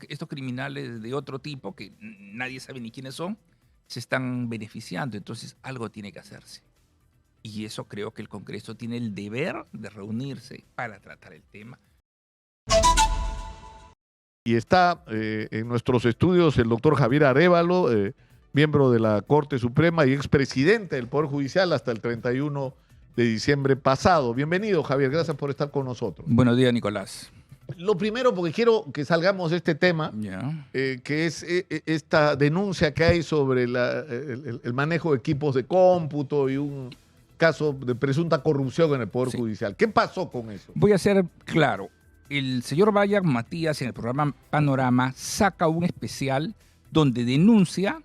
estos criminales de otro tipo, que nadie sabe ni quiénes son, se están beneficiando. Entonces algo tiene que hacerse. Y eso creo que el Congreso tiene el deber de reunirse para tratar el tema. Y está en nuestros estudios el doctor Javier Arévalo, miembro de la Corte Suprema y expresidente del Poder Judicial hasta el 31 de diciembre pasado. Bienvenido, Javier, gracias por estar con nosotros. Buenos días, Nicolás. Lo primero, porque quiero que salgamos de este tema, que es esta denuncia que hay sobre el manejo de equipos de cómputo y un caso de presunta corrupción en el Poder Judicial. ¿Qué pasó con eso? Voy a ser claro. El señor Bayard Matías en el programa Panorama saca un especial donde denuncia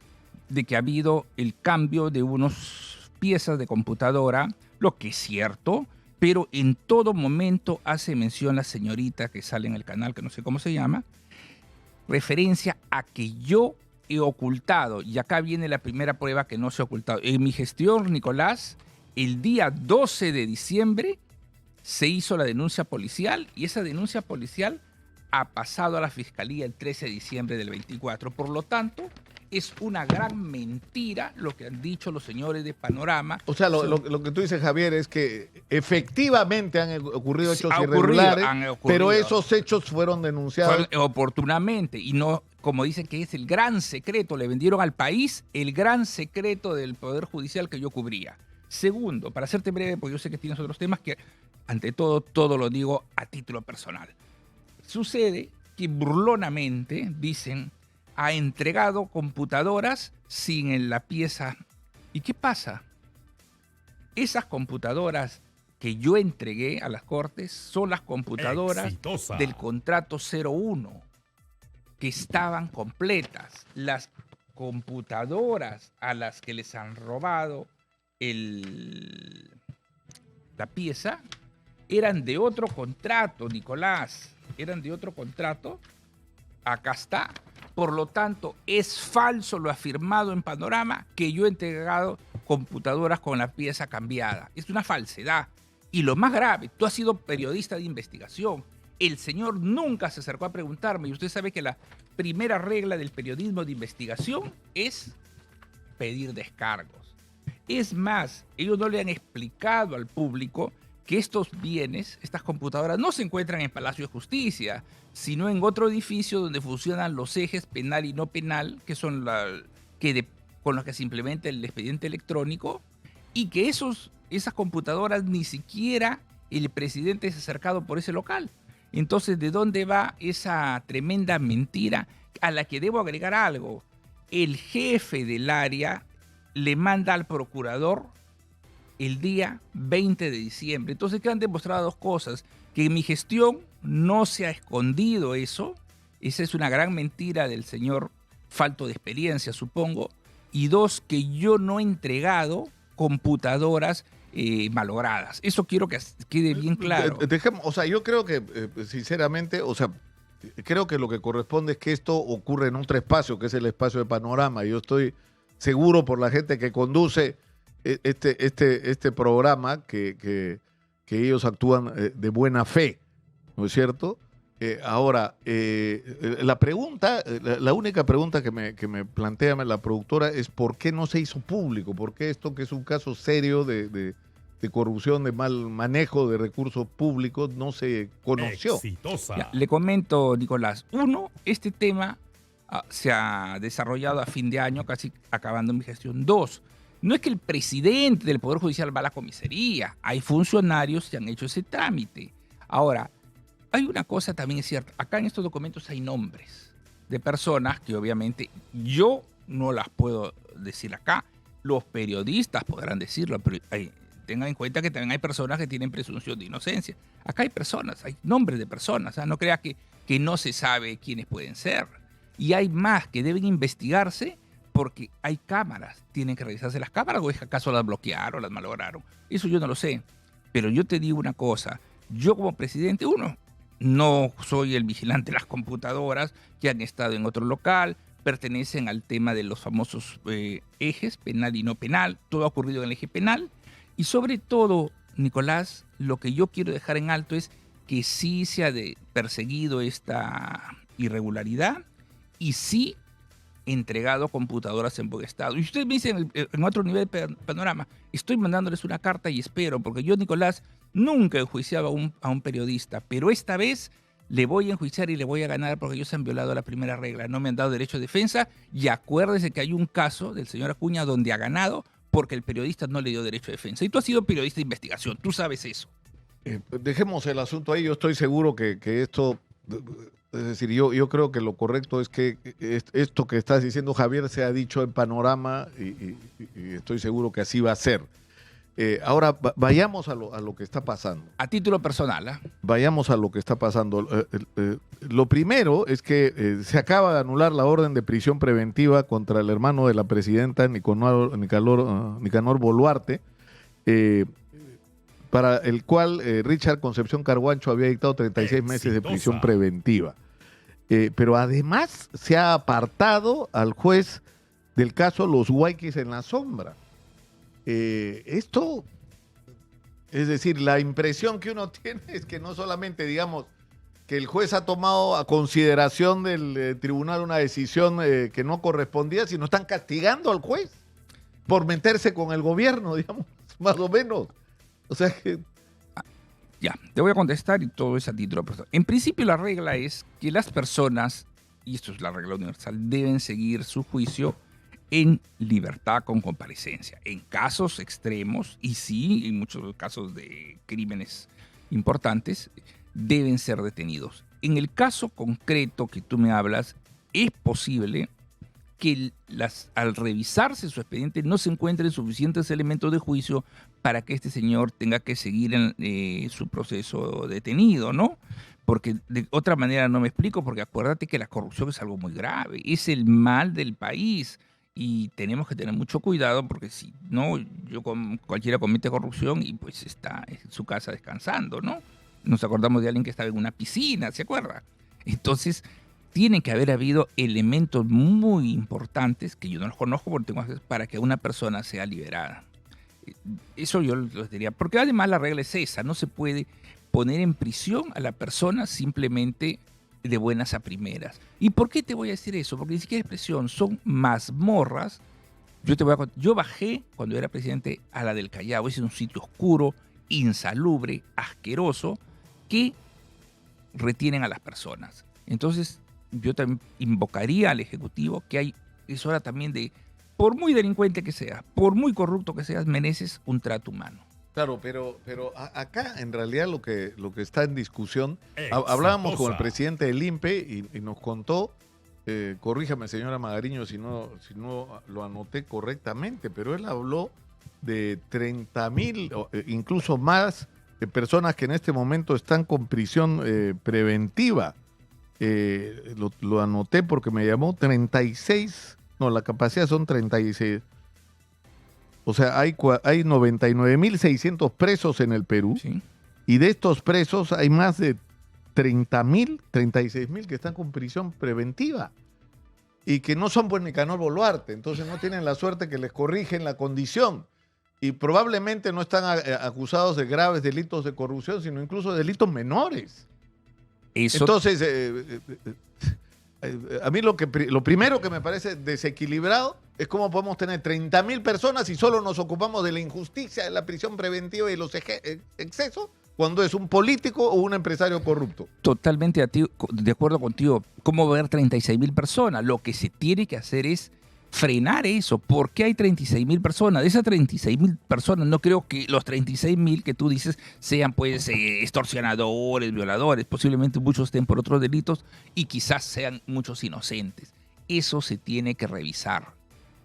de que ha habido el cambio de unas piezas de computadora, lo que es cierto, pero en todo momento hace mención la señorita que sale en el canal, que no sé cómo se llama, referencia a que yo he ocultado, y acá viene la primera prueba que no se ha ocultado. En mi gestión, Nicolás, el día 12 de diciembre se hizo la denuncia policial y esa denuncia policial ha pasado a la Fiscalía el 13 de diciembre del 24. Por lo tanto, es una gran mentira lo que han dicho los señores de Panorama. O sea, lo que tú dices, Javier, es que efectivamente han ocurrido hechos irregulares, pero esos hechos fueron denunciados oportunamente y no, como dicen que es el gran secreto, le vendieron al país el gran secreto del Poder Judicial que yo cubría. Segundo, para hacerte breve, porque yo sé que tienes otros temas que, ante todo lo digo a título personal. Sucede que burlonamente, dicen, ha entregado computadoras sin la pieza. ¿Y qué pasa? Esas computadoras que yo entregué a las Cortes son las computadoras del contrato 01, que estaban completas. Las computadoras a las que les han robado la pieza eran de otro contrato, Nicolás. Eran de otro contrato. Acá está. Por lo tanto, es falso lo afirmado en Panorama que yo he entregado computadoras con la pieza cambiada. Es una falsedad. Y lo más grave, tú has sido periodista de investigación. El señor nunca se acercó a preguntarme. Y usted sabe que la primera regla del periodismo de investigación es pedir descargos. Es más, ellos no le han explicado al público que estos bienes, estas computadoras, no se encuentran en Palacio de Justicia, sino en otro edificio donde funcionan los ejes penal y no penal, que son con los que se implementa el expediente electrónico, y que esas computadoras ni siquiera el presidente se ha acercado por ese local. Entonces, ¿de dónde va esa tremenda mentira a la que debo agregar algo? El jefe del área le manda al procurador el día 20 de diciembre. Entonces quedan demostradas dos cosas: que en mi gestión no se ha escondido eso. Esa es una gran mentira del señor falto de experiencia, supongo. Y dos, que yo no he entregado computadoras malogradas. Eso quiero que quede bien claro. O sea, yo creo que, sinceramente, creo que lo que corresponde es que esto ocurre en otro espacio, que es el espacio de Panorama. Yo estoy seguro por la gente que conduce este programa que ellos actúan de buena fe, ¿no es cierto? Ahora, la única pregunta que me plantea la productora es ¿por qué no se hizo público? ¿Por qué esto, que es un caso serio de corrupción, de mal manejo de recursos públicos, no se conoció? Ya, le comento, Nicolás. Uno, este tema se ha desarrollado a fin de año, casi acabando mi gestión. Dos, no es que el presidente del Poder Judicial va a la comisaría. Hay funcionarios que han hecho ese trámite. Ahora, hay una cosa también es cierta. Acá en estos documentos hay nombres de personas que obviamente yo no las puedo decir acá. Los periodistas podrán decirlo, pero tengan en cuenta que también hay personas que tienen presunción de inocencia. Acá hay personas, hay nombres de personas. No crea que no se sabe quiénes pueden ser. Y hay más que deben investigarse porque hay cámaras. Tienen que revisarse las cámaras o es que acaso las bloquearon, las malograron. Eso yo no lo sé. Pero yo te digo una cosa. Yo como presidente, no soy el vigilante de las computadoras que han estado en otro local, pertenecen al tema de los famosos ejes, penal y no penal. Todo ha ocurrido en el eje penal. Y sobre todo, Nicolás, lo que yo quiero dejar en alto es que sí se ha perseguido esta irregularidad y sí entregado computadoras en buen estado. Y ustedes me dicen en otro nivel de panorama, estoy mandándoles una carta y espero, porque yo, Nicolás, nunca enjuiciaba a un periodista, pero esta vez le voy a enjuiciar y le voy a ganar porque ellos han violado la primera regla, no me han dado derecho de defensa, y acuérdense que hay un caso del señor Acuña donde ha ganado porque el periodista no le dio derecho de defensa. Y tú has sido periodista de investigación, tú sabes eso. Dejemos el asunto ahí, yo estoy seguro que esto, es decir, yo creo que lo correcto es que esto que estás diciendo, Javier, se ha dicho en Panorama y estoy seguro que así va a ser. Ahora, vayamos a lo que está pasando. A título personal, ¿eh? Vayamos a lo que está pasando. Lo primero es que se acaba de anular la orden de prisión preventiva contra el hermano de la presidenta, Nicanor Boluarte, para el cual Richard Concepción Carguancho había dictado 36 meses de prisión preventiva. Pero además se ha apartado al juez del caso Los Guayquis en la sombra. Esto, es decir, la impresión que uno tiene es que no solamente, digamos, que el juez ha tomado a consideración del tribunal una decisión que no correspondía, sino están castigando al juez por meterse con el gobierno, digamos, más o menos. O sea que... Ya, te voy a contestar y todo es a título personal. En principio la regla es que las personas, y esto es la regla universal, deben seguir su juicio en libertad con comparecencia. En casos extremos, y sí, en muchos casos de crímenes importantes, deben ser detenidos. En el caso concreto que tú me hablas, es posible que al revisarse su expediente no se encuentren suficientes elementos de juicio para que este señor tenga que seguir en su proceso detenido, ¿no? Porque de otra manera no me explico, porque acuérdate que la corrupción es algo muy grave, es el mal del país y tenemos que tener mucho cuidado porque si no, cualquiera comete corrupción y pues está en su casa descansando, ¿no? Nos acordamos de alguien que estaba en una piscina, ¿se acuerda? Entonces, tiene que haber habido elementos muy importantes, que yo no los conozco porque tengo acceso, para que una persona sea liberada. Eso yo les diría, porque además la regla es esa, no se puede poner en prisión a la persona simplemente de buenas a primeras. ¿Y por qué te voy a decir eso? Porque ni siquiera es prisión, son mazmorras. Yo bajé cuando era presidente a la del Callao, es un sitio oscuro, insalubre, asqueroso, que retienen a las personas. Entonces, yo también invocaría al Ejecutivo que es hora también de, por muy delincuente que seas, por muy corrupto que seas, mereces un trato humano. Claro, pero acá en realidad lo que está en discusión, hablábamos con el presidente del INPE y nos contó, corríjame señora Magariño si no lo anoté correctamente, pero él habló de 30,000, incluso más, personas que en este momento están con prisión preventiva. Lo anoté porque me llamó 36, no, la capacidad son 36. O sea, hay 99,600 presos en el Perú, ¿Sí? Y de estos presos hay más de 30,000, 36,000 que están con prisión preventiva y que no son por Nicanor Boluarte, entonces no tienen la suerte que les corrigen la condición y probablemente no están acusados de graves delitos de corrupción, sino incluso de delitos menores. Eso... Entonces, a mí lo primero que me parece desequilibrado es cómo podemos tener 30,000 personas y solo nos ocupamos de la injusticia, de la prisión preventiva y los excesos, cuando es un político o un empresario corrupto. Totalmente de acuerdo contigo. ¿Cómo ver 36,000 personas? Lo que se tiene que hacer es frenar eso. ¿Por qué hay 36,000 personas? De esas 36,000 personas, no creo que los 36,000 que tú dices sean pues extorsionadores, violadores. Posiblemente muchos estén por otros delitos y quizás sean muchos inocentes. Eso se tiene que revisar.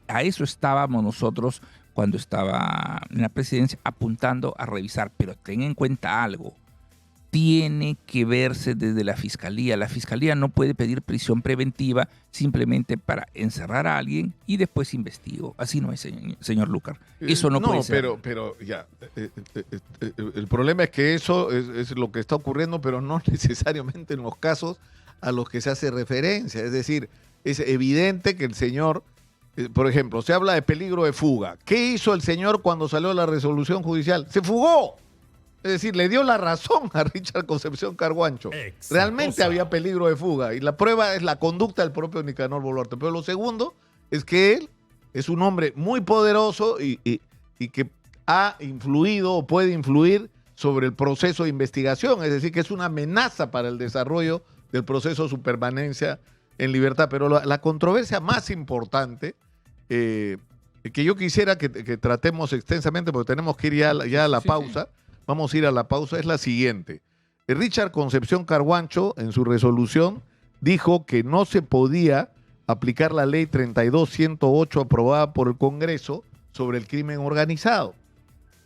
A eso estábamos nosotros cuando estaba en la presidencia apuntando a revisar. Pero ten en cuenta algo. Tiene que verse desde la fiscalía. La fiscalía no puede pedir prisión preventiva simplemente para encerrar a alguien y después investigo. Así no es, señor Lucar. Eso no puede ser. Pero ya. El problema es que eso es lo que está ocurriendo, pero no necesariamente en los casos a los que se hace referencia. Es decir, es evidente que el señor, por ejemplo, se habla de peligro de fuga. ¿Qué hizo el señor cuando salió la resolución judicial? ¡Se fugó! Es decir, le dio la razón a Richard Concepción Carguancho. Realmente había peligro de fuga. Y la prueba es la conducta del propio Nicanor Boluarte. Pero lo segundo es que él es un hombre muy poderoso y que ha influido o puede influir sobre el proceso de investigación. Es decir, que es una amenaza para el desarrollo del proceso de su permanencia en libertad. Pero la controversia más importante, que yo quisiera que tratemos extensamente, porque tenemos que ir ya a la pausa. Vamos a ir a la pausa, es la siguiente. Richard Concepción Carguancho, en su resolución, dijo que no se podía aplicar la ley 32-108 aprobada por el Congreso sobre el crimen organizado.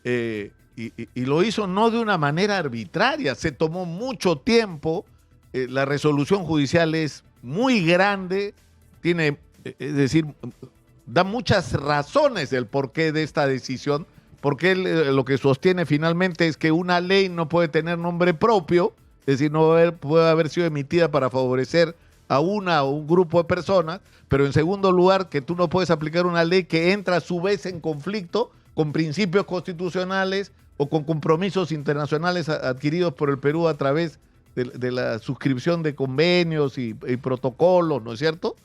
Y lo hizo no de una manera arbitraria, se tomó mucho tiempo, la resolución judicial es muy grande, tiene, es decir, da muchas razones del porqué de esta decisión, porque él lo que sostiene finalmente es que una ley no puede tener nombre propio, es decir, no puede haber sido emitida para favorecer a una o un grupo de personas, pero en segundo lugar, que tú no puedes aplicar una ley que entra a su vez en conflicto con principios constitucionales o con compromisos internacionales adquiridos por el Perú a través de la suscripción de convenios y protocolos, ¿no es cierto?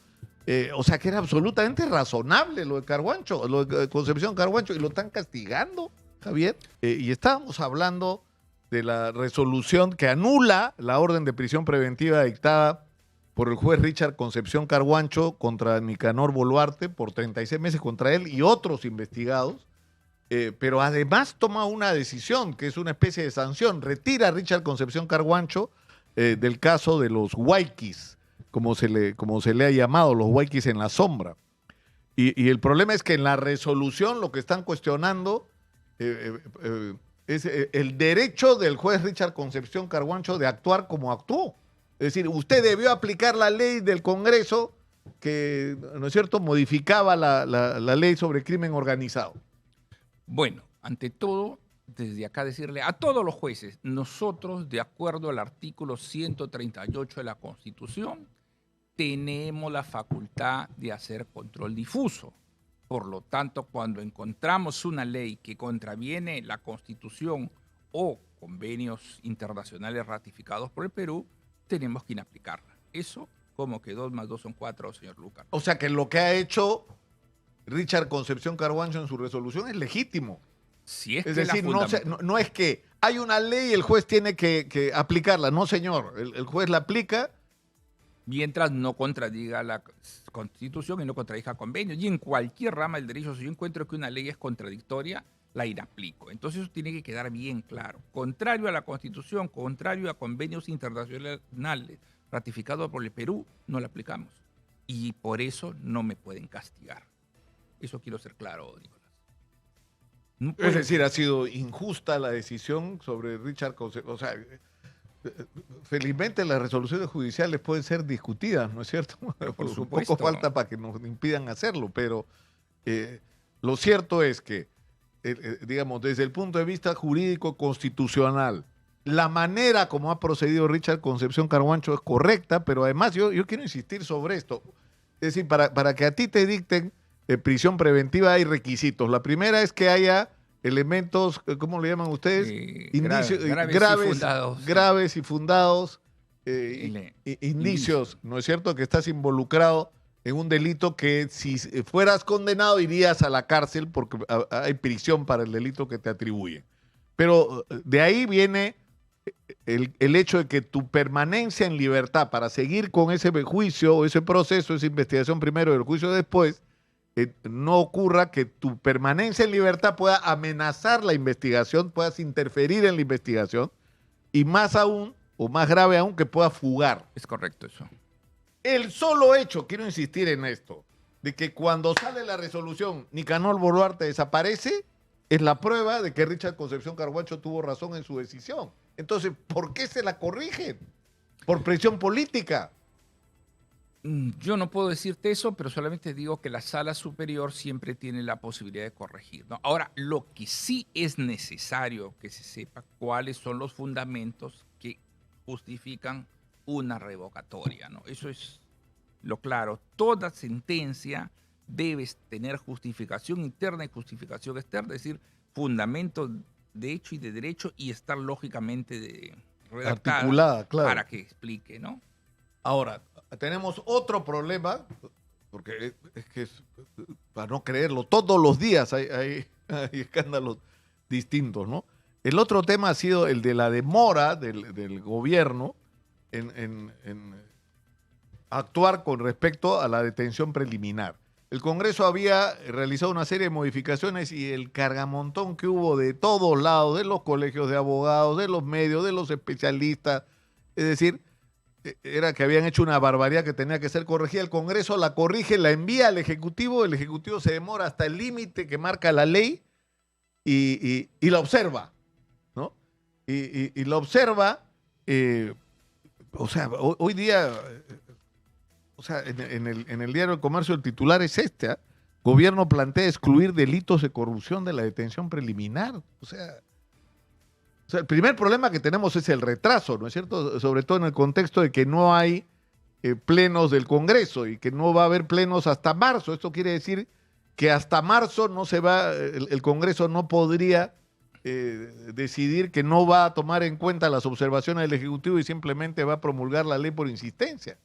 O sea que era absolutamente razonable lo de Carguancho, lo de Concepción Carguancho, y lo están castigando, Javier. Y estábamos hablando de la resolución que anula la orden de prisión preventiva dictada por el juez Richard Concepción Carguancho contra Nicanor Boluarte por 36 meses contra él y otros investigados. Pero además toma una decisión que es una especie de sanción, retira a Richard Concepción Carguancho del caso de los Huayquis, como se le ha llamado, los Huayquis en la sombra. Y el problema es que en la resolución lo que están cuestionando es el derecho del juez Richard Concepción Carguancho de actuar como actuó. Es decir, usted debió aplicar la ley del Congreso que, ¿no es cierto?, modificaba la ley sobre crimen organizado. Bueno, ante todo, desde acá decirle a todos los jueces, nosotros, de acuerdo al artículo 138 de la Constitución, tenemos la facultad de hacer control difuso. Por lo tanto, cuando encontramos una ley que contraviene la Constitución o convenios internacionales ratificados por el Perú, tenemos que inaplicarla. Eso, como que 2 más 2 son 4, señor Lucas. O sea que lo que ha hecho Richard Concepción Carguancho en su resolución es legítimo. Si es decir, no es que hay una ley y el juez tiene que aplicarla. No, señor. El juez la aplica mientras no contradiga la Constitución y no contradiga convenios. Y en cualquier rama del derecho, si yo encuentro que una ley es contradictoria, la inaplico. Entonces eso tiene que quedar bien claro. Contrario a la Constitución, contrario a convenios internacionales ratificados por el Perú, no la aplicamos. Y por eso no me pueden castigar. Eso quiero ser claro, Nicolás. No es decir, ha sido injusta la decisión sobre Richard Concepción. O sea, felizmente las resoluciones judiciales pueden ser discutidas, ¿no es cierto? Por supuesto. Poco falta para que nos impidan hacerlo, pero lo cierto es que, digamos, desde el punto de vista jurídico constitucional, la manera como ha procedido Richard Concepción Carguancho es correcta, pero además yo quiero insistir sobre esto. Es decir, para que a ti te dicten prisión preventiva hay requisitos. La primera es que haya elementos, ¿cómo le llaman ustedes? Indicios, graves y fundados indicios, ¿no es cierto? Que estás involucrado en un delito que si fueras condenado irías a la cárcel porque hay prisión para el delito que te atribuyen. Pero de ahí viene el hecho de que tu permanencia en libertad para seguir con ese juicio o ese proceso, esa investigación primero y el juicio después, no ocurra que tu permanencia en libertad pueda amenazar la investigación, puedas interferir en la investigación y más aún, o más grave aún, que pueda fugar. Es correcto eso. El solo hecho, quiero insistir en esto, de que cuando sale la resolución Nicanor Boluarte desaparece, es la prueba de que Richard Concepción Carguancho tuvo razón en su decisión. Entonces, ¿por qué se la corrigen? Por presión política. Yo no puedo decirte eso, pero solamente digo que la sala superior siempre tiene la posibilidad de corregir, ¿no? Ahora, lo que sí es necesario que se sepa cuáles son los fundamentos que justifican una revocatoria, ¿no? Eso es lo claro. Toda sentencia debe tener justificación interna y justificación externa, es decir, fundamentos de hecho y de derecho y estar lógicamente redactada Articulada, claro. para que explique, ¿no? Ahora, tenemos otro problema, porque es que para no creerlo, todos los días hay escándalos distintos, ¿no? El otro tema ha sido el de la demora del gobierno en actuar con respecto a la detención preliminar. El Congreso había realizado una serie de modificaciones y el cargamontón que hubo de todos lados, de los colegios de abogados, de los medios, de los especialistas, es decir, era que habían hecho una barbaridad que tenía que ser corregida. El Congreso la corrige, la envía al Ejecutivo, el Ejecutivo se demora hasta el límite que marca la ley y la observa, ¿no? Y la observa, o sea, hoy día, o sea, en el diario El Comercio el titular es este, ¿eh? Gobierno plantea excluir delitos de corrupción de la detención preliminar. O sea, el primer problema que tenemos es el retraso, ¿no es cierto? Sobre todo en el contexto de que no hay plenos del Congreso y que no va a haber plenos hasta marzo. Esto quiere decir que hasta marzo no se va, el Congreso no podría decidir que no va a tomar en cuenta las observaciones del Ejecutivo y simplemente va a promulgar la ley por insistencia.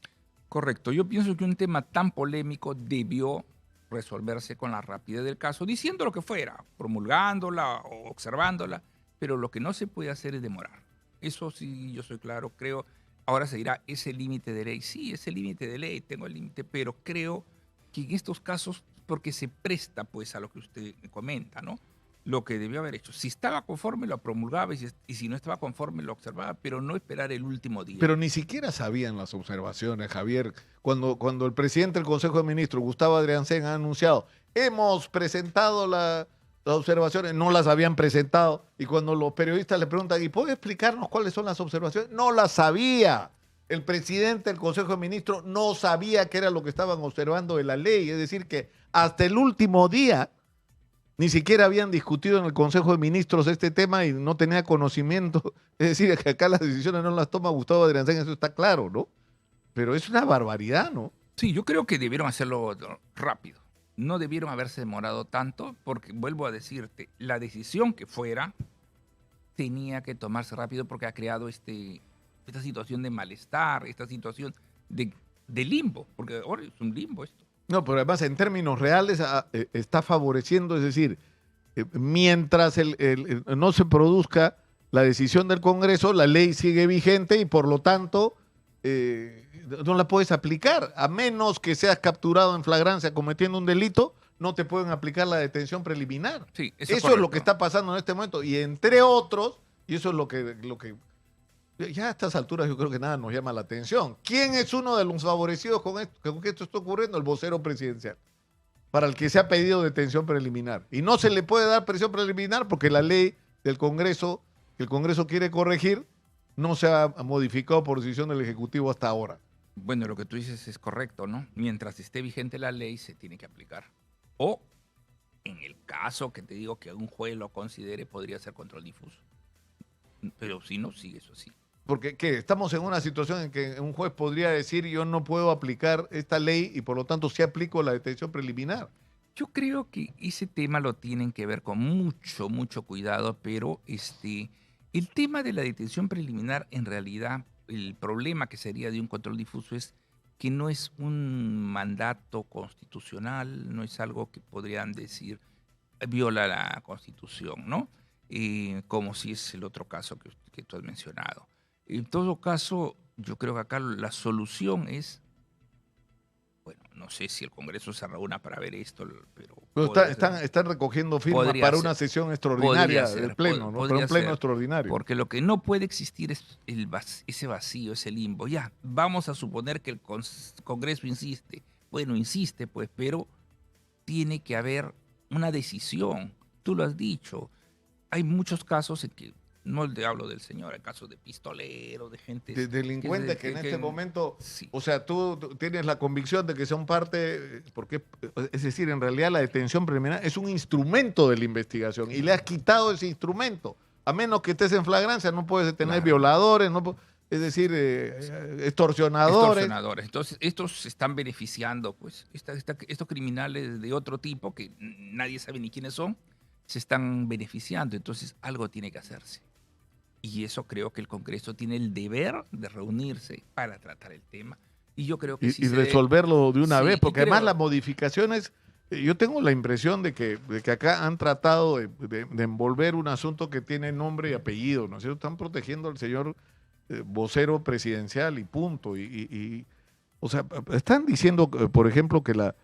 Correcto. Yo pienso que un tema tan polémico debió resolverse con la rapidez del caso, diciendo lo que fuera, promulgándola o observándola, pero lo que no se puede hacer es demorar. Eso sí, yo soy claro, creo. Ahora se dirá, ese límite de ley. Sí, ese límite de ley, tengo el límite, pero creo que en estos casos, porque se presta pues a lo que usted comenta, ¿no? Lo que debió haber hecho. Si estaba conforme, lo promulgaba y si no estaba conforme, lo observaba, pero no esperar el último día. Pero ni siquiera sabían las observaciones, Javier. Cuando el presidente del Consejo de Ministros, Gustavo Adriancén, ha anunciado, hemos presentado las observaciones, no las habían presentado. Y cuando los periodistas le preguntan, ¿y puede explicarnos cuáles son las observaciones? No las sabía. El presidente del Consejo de Ministros no sabía qué era lo que estaban observando de la ley. Es decir, que hasta el último día ni siquiera habían discutido en el Consejo de Ministros este tema y no tenía conocimiento. Es decir, que acá las decisiones no las toma Gustavo Adriancén, eso está claro, ¿no? Pero es una barbaridad, ¿no? Sí, yo creo que debieron hacerlo rápido. No debieron haberse demorado tanto porque, vuelvo a decirte, la decisión que fuera tenía que tomarse rápido porque ha creado esta situación de malestar, esta situación de limbo, porque ahora es un limbo esto. No, pero además en términos reales está favoreciendo, es decir, mientras no se produzca la decisión del Congreso, la ley sigue vigente y por lo tanto no la puedes aplicar, a menos que seas capturado en flagrancia cometiendo un delito, no te pueden aplicar la detención preliminar. Sí, eso es correcto. lo que está pasando en este momento y entre otros, y eso es lo que ya a estas alturas yo creo que nada nos llama la atención. ¿Quién es uno de los favorecidos con que esto está ocurriendo? El vocero presidencial, para el que se ha pedido detención preliminar. Y no se le puede dar prisión preliminar porque la ley del Congreso, que el Congreso quiere corregir, no se ha modificado por decisión del Ejecutivo hasta ahora. Bueno, lo que tú dices es correcto, ¿no? Mientras esté vigente la ley, se tiene que aplicar. O, en el caso que te digo que un juez lo considere, podría ser control difuso. Pero si no, sigue eso así. Porque ¿qué? Estamos en una situación en que un juez podría decir yo no puedo aplicar esta ley y por lo tanto sí aplico la detención preliminar. Yo creo que ese tema lo tienen que ver con mucho, mucho cuidado, pero el tema de la detención preliminar, en realidad, el problema que sería de un control difuso es que no es un mandato constitucional, no es algo que podrían decir viola la Constitución, ¿no? Como si es el otro caso que tú has mencionado. En todo caso, yo creo que acá la solución es, bueno, no sé si el Congreso se reúna para ver esto, pero están recogiendo firmas para una sesión extraordinaria del Pleno, ¿no? Para un Pleno extraordinario. Porque lo que no puede existir es ese vacío, ese limbo. Ya, vamos a suponer que el Congreso insiste. Bueno, insiste, pues, pero tiene que haber una decisión. Tú lo has dicho. Hay muchos casos en que, no te hablo del señor, hay casos de pistoleros, de gente... De delincuentes que en este momento, sí. O sea, tú tienes la convicción de que son parte, porque, es decir, en realidad la detención preliminar es un instrumento de la investigación y le has quitado ese instrumento. A menos que estés en flagrancia, no puedes detener violadores, es decir, extorsionadores. Entonces, estos se están beneficiando, pues, estos criminales de otro tipo que nadie sabe ni quiénes son, se están beneficiando, entonces algo tiene que hacerse. Y eso creo que el Congreso tiene el deber de reunirse para tratar el tema. Y yo creo que sí y se debe. resolverlo de una Sí, vez, y porque además creo, las modificaciones, yo tengo la impresión de que acá han tratado de envolver un asunto que tiene nombre y apellido, ¿no es cierto? Están protegiendo al señor vocero presidencial y punto. O sea, están diciendo, por ejemplo, que la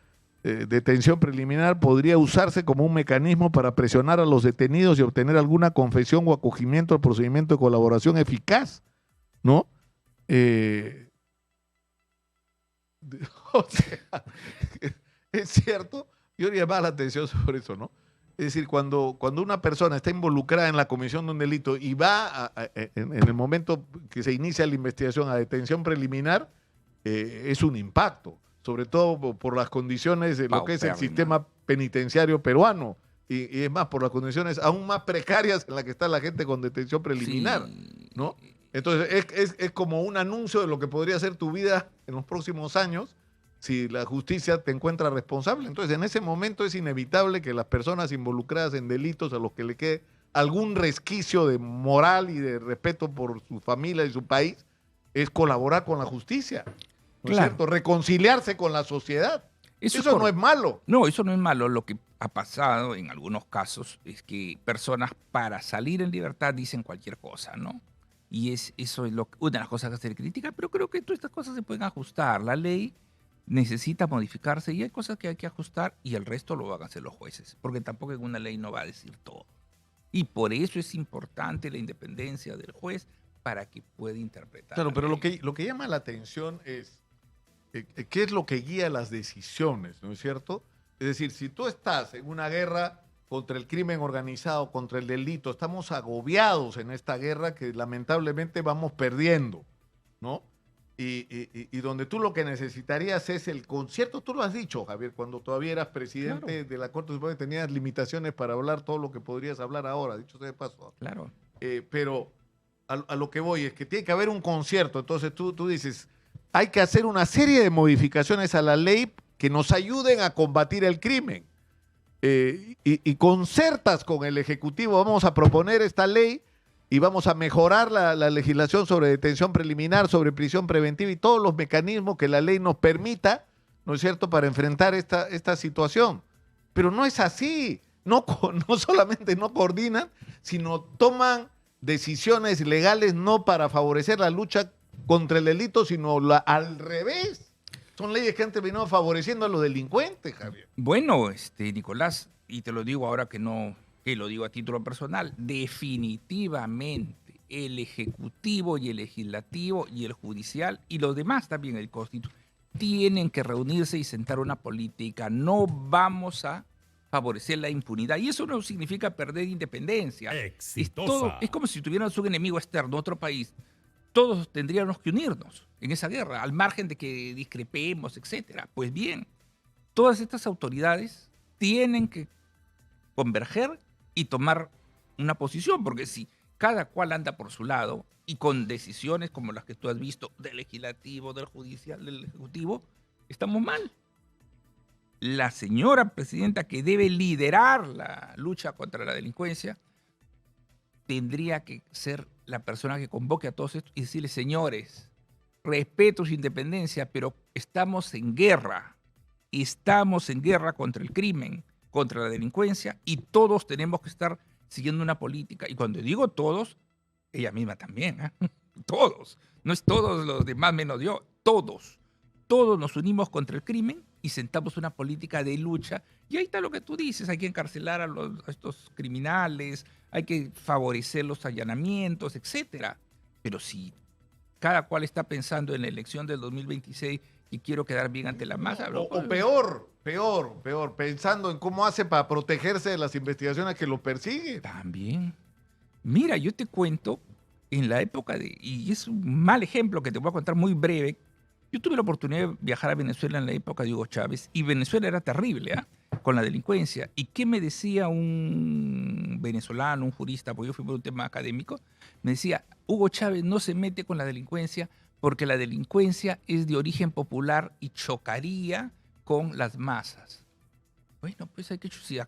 detención preliminar podría usarse como un mecanismo para presionar a los detenidos y obtener alguna confesión o acogimiento al procedimiento de colaboración eficaz, ¿no? Eh, o sea, es cierto, yo haría más la atención sobre eso, ¿no? Es decir, cuando una persona está involucrada en la comisión de un delito y va en el momento que se inicia la investigación a detención preliminar, es un impacto, sobre todo por las condiciones de lo que es el paupérrima. sistema penitenciario peruano. Y es más, por las condiciones aún más precarias en las que está la gente con detención preliminar, Sí, ¿no? Entonces, es como un anuncio de lo que podría ser tu vida en los próximos años si la justicia te encuentra responsable. Entonces, en ese momento es inevitable que las personas involucradas en delitos a los que le quede algún resquicio de moral y de respeto por su familia y su país, es colaborar con la justicia, ¿no es claro, cierto? Reconciliarse con la sociedad. eso es Eso no es correcto. malo. No, eso no es malo. Lo que ha pasado en algunos casos es que personas para salir en libertad dicen cualquier cosa, ¿no? Y eso es una de las cosas que se le critica, pero creo que todas estas cosas se pueden ajustar. La ley necesita modificarse y hay cosas que hay que ajustar y el resto lo van a hacer los jueces, porque tampoco en una ley no va a decir todo. Y por eso es importante la independencia del juez para que pueda interpretar Claro, la pero ley. lo que llama la atención es qué es lo que guía las decisiones, ¿no es cierto? Es decir, si tú estás en una guerra contra el crimen organizado, contra el delito, estamos agobiados en esta guerra que lamentablemente vamos perdiendo, ¿no? Y donde tú lo que necesitarías es el concierto, tú lo has dicho, Javier, cuando todavía eras presidente Claro, de la Corte Suprema, tenías limitaciones para hablar todo lo que podrías hablar ahora, dicho sea de paso. claro. Pero a lo que voy es que tiene que haber un concierto, entonces tú dices, hay que hacer una serie de modificaciones a la ley que nos ayuden a combatir el crimen. Y concertas con el Ejecutivo, vamos a proponer esta ley y vamos a mejorar la legislación sobre detención preliminar, sobre prisión preventiva y todos los mecanismos que la ley nos permita, ¿no es cierto?, para enfrentar esta situación. Pero no es así. No, no solamente no coordinan, sino toman decisiones legales no para favorecer la lucha contra el delito, sino al revés. Son leyes que han terminado favoreciendo a los delincuentes, Javier. Bueno, Nicolás, y te lo digo ahora que no, que lo digo a título personal, definitivamente el Ejecutivo y el Legislativo y el Judicial y los demás también, el Constitucional, tienen que reunirse y sentar una política. No vamos a favorecer la impunidad. Y eso no significa perder independencia. Es como si tuviéramos un enemigo externo, otro país. Todos tendríamos que unirnos en esa guerra, al margen de que discrepemos, etcétera. Pues bien, todas estas autoridades tienen que converger y tomar una posición, porque si cada cual anda por su lado y con decisiones como las que tú has visto del legislativo, del judicial, del ejecutivo, estamos mal. La señora presidenta que debe liderar la lucha contra la delincuencia tendría que ser la persona que convoque a todos estos y decirle, señores, respeto su independencia, pero estamos en guerra contra el crimen, contra la delincuencia y todos tenemos que estar siguiendo una política. Y cuando digo todos, ella misma también, ¿eh? Todos, no es todos los demás menos yo, todos nos unimos contra el crimen y sentamos una política de lucha. Y ahí está lo que tú dices, hay que encarcelar a estos criminales, hay que favorecer los allanamientos, etcétera. Pero si cada cual está pensando en la elección del 2026 y quiero quedar bien ante la masa. O peor, pensando en cómo hace para protegerse de las investigaciones que lo persiguen. También. Mira, yo te cuento, en la época y es un mal ejemplo que te voy a contar muy breve. Yo tuve la oportunidad de viajar a Venezuela en la época de Hugo Chávez y Venezuela era terrible, ¿eh?, con la delincuencia. ¿Y qué me decía un venezolano, un jurista, porque yo fui por un tema académico? Me decía, Hugo Chávez no se mete con la delincuencia porque la delincuencia es de origen popular y chocaría con las masas. Bueno, pues hay que si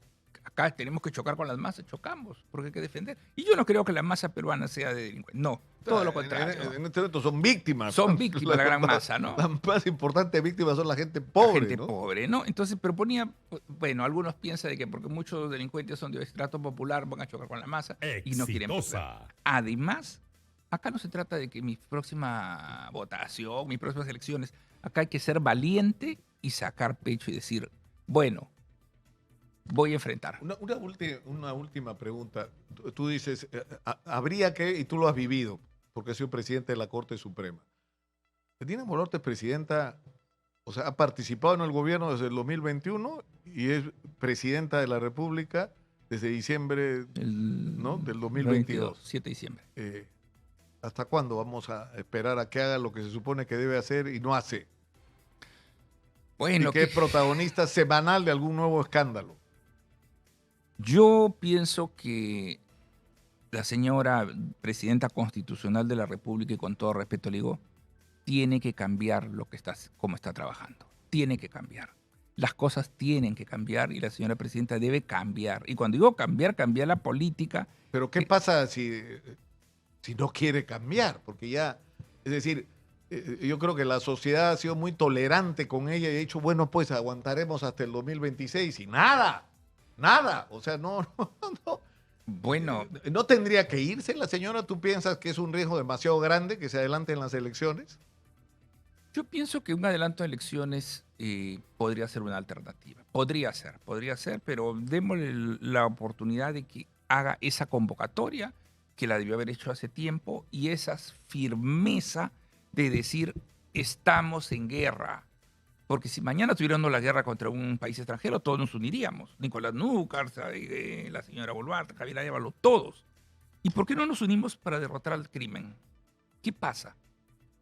acá tenemos que chocar con las masas, chocamos, porque hay que defender. Y yo no creo que la masa peruana sea de delincuentes, no, todo lo contrario. En este momento son víctimas. Son víctimas la gran masa, ¿no? Las más importantes víctimas son la gente La pobre, gente ¿no? pobre, ¿no? Entonces proponía, bueno, algunos piensan de que porque muchos delincuentes son de estrato popular van a chocar con la masa y no quieren perder. Además, acá no se trata de que mi próxima votación, mis próximas elecciones, acá hay que ser valiente y sacar pecho y decir, bueno, voy a enfrentar. Una última pregunta. Tú dices, habría que, y tú lo has vivido, porque has sido presidente de la Corte Suprema. Dina Boluarte es presidenta, o sea, ha participado en el gobierno desde el 2021 y es presidenta de la República desde diciembre, ¿no?, del 2022. 7 de diciembre. ¿Hasta cuándo vamos a esperar a que haga lo que se supone que debe hacer y no hace? Bueno, y que es protagonista semanal de algún nuevo escándalo. Yo pienso que la señora presidenta constitucional de la República, y con todo respeto le digo, tiene que cambiar cómo está trabajando. Tiene que cambiar. Las cosas tienen que cambiar y la señora presidenta debe cambiar. Y cuando digo cambiar, cambiar la política. Pero ¿qué pasa si no quiere cambiar? Porque ya, es decir, yo creo que la sociedad ha sido muy tolerante con ella y ha dicho, bueno, pues aguantaremos hasta el 2026 y nada. O sea, no. Bueno. ¿No tendría que irse la señora? ¿Tú piensas que es un riesgo demasiado grande que se adelanten las elecciones? Yo pienso que un adelanto de elecciones podría ser una alternativa. Podría ser, pero démosle la oportunidad de que haga esa convocatoria que la debió haber hecho hace tiempo y esa firmeza de decir estamos en guerra. Porque si mañana tuviéramos la guerra contra un país extranjero, todos nos uniríamos. Nicolás Núcar, la señora Boluarte, Javier Ábalos, todos. ¿Y por qué no nos unimos para derrotar al crimen? ¿Qué pasa?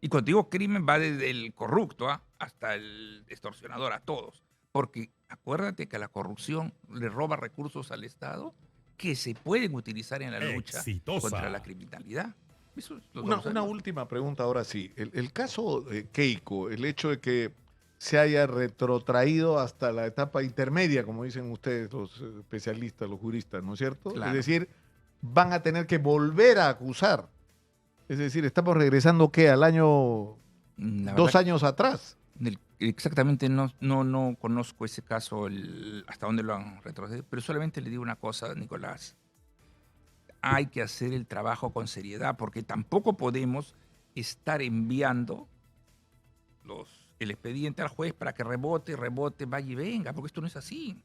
Y cuando digo crimen va desde el corrupto hasta el extorsionador, a todos. Porque acuérdate que la corrupción le roba recursos al Estado que se pueden utilizar en la lucha contra la criminalidad. Eso una última pregunta ahora sí. El caso Keiko, el hecho de que se haya retrotraído hasta la etapa intermedia, como dicen ustedes los especialistas, los juristas, ¿no es cierto? Claro. Es decir, van a tener que volver a acusar. Es decir, estamos regresando, ¿qué? Al año, 2 años atrás. Exactamente, no conozco ese caso, hasta dónde lo han retrocedido, pero solamente le digo una cosa, Nicolás. Hay que hacer el trabajo con seriedad, porque tampoco podemos estar enviando el expediente al juez para que rebote, vaya y venga, porque esto no es así.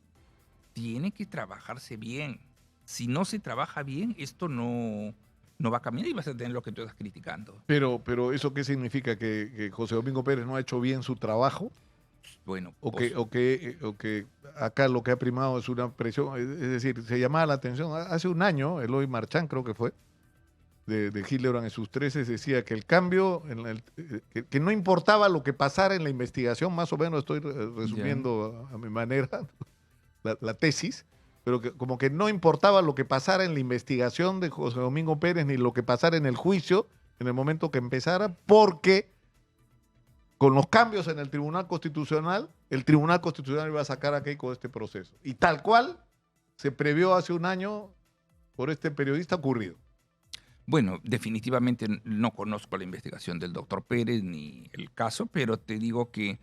Tiene que trabajarse bien. Si no se trabaja bien, esto no va a caminar y vas a tener lo que tú estás criticando. Pero ¿eso qué significa? ¿Que José Domingo Pérez no ha hecho bien su trabajo? Bueno, o que acá lo que ha primado es una presión, es decir, se llamaba la atención, hace un año, Eloy Marchán creo que fue, de Hildebrand en sus 13, decía que el cambio, que no importaba lo que pasara en la investigación, más o menos estoy resumiendo a mi manera la tesis, pero que como que no importaba lo que pasara en la investigación de José Domingo Pérez ni lo que pasara en el juicio en el momento que empezara, porque con los cambios en el Tribunal Constitucional iba a sacar a Keiko de este proceso. Y tal cual se previó hace un año por este periodista ocurrido. Bueno, definitivamente no conozco la investigación del doctor Pérez ni el caso, pero te digo que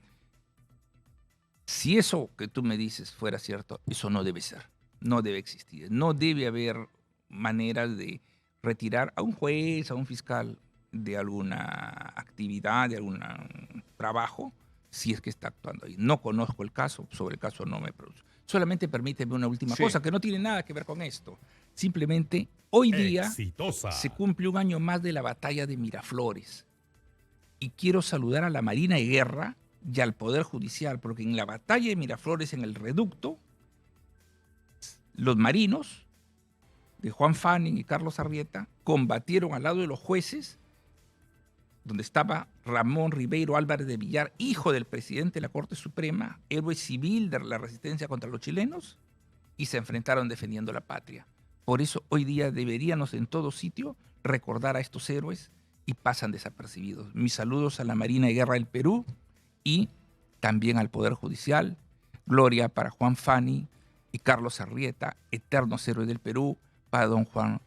si eso que tú me dices fuera cierto, eso no debe ser, no debe existir. No debe haber maneras de retirar a un juez, a un fiscal de alguna actividad, de algún trabajo, si es que está actuando ahí. No conozco el caso, sobre el caso no me pronuncio. Solamente permíteme una última cosa que no tiene nada que ver con esto. Simplemente, hoy día se cumple un año más de la batalla de Miraflores. Y quiero saludar a la Marina de Guerra y al Poder Judicial, porque en la batalla de Miraflores, en el reducto, los marinos de Juan Fanning y Carlos Arrieta combatieron al lado de los jueces, donde estaba Ramón Ribeiro Álvarez de Villar, hijo del presidente de la Corte Suprema, héroe civil de la resistencia contra los chilenos, y se enfrentaron defendiendo la patria. Por eso hoy día deberíamos en todo sitio recordar a estos héroes y pasan desapercibidos. Mis saludos a la Marina de Guerra del Perú y también al Poder Judicial. Gloria para Juan Fanny, y Carlos Arrieta, eternos héroes del Perú, para don Juan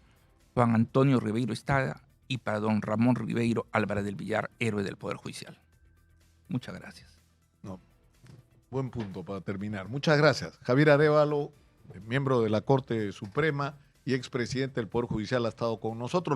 Antonio Ribeiro Estrada y para don Ramón Ribeiro Álvarez del Villar, héroe del Poder Judicial. Muchas gracias. No, buen punto para terminar. Muchas gracias. Javier Arévalo, miembro de la Corte Suprema y expresidente del Poder Judicial, ha estado con nosotros.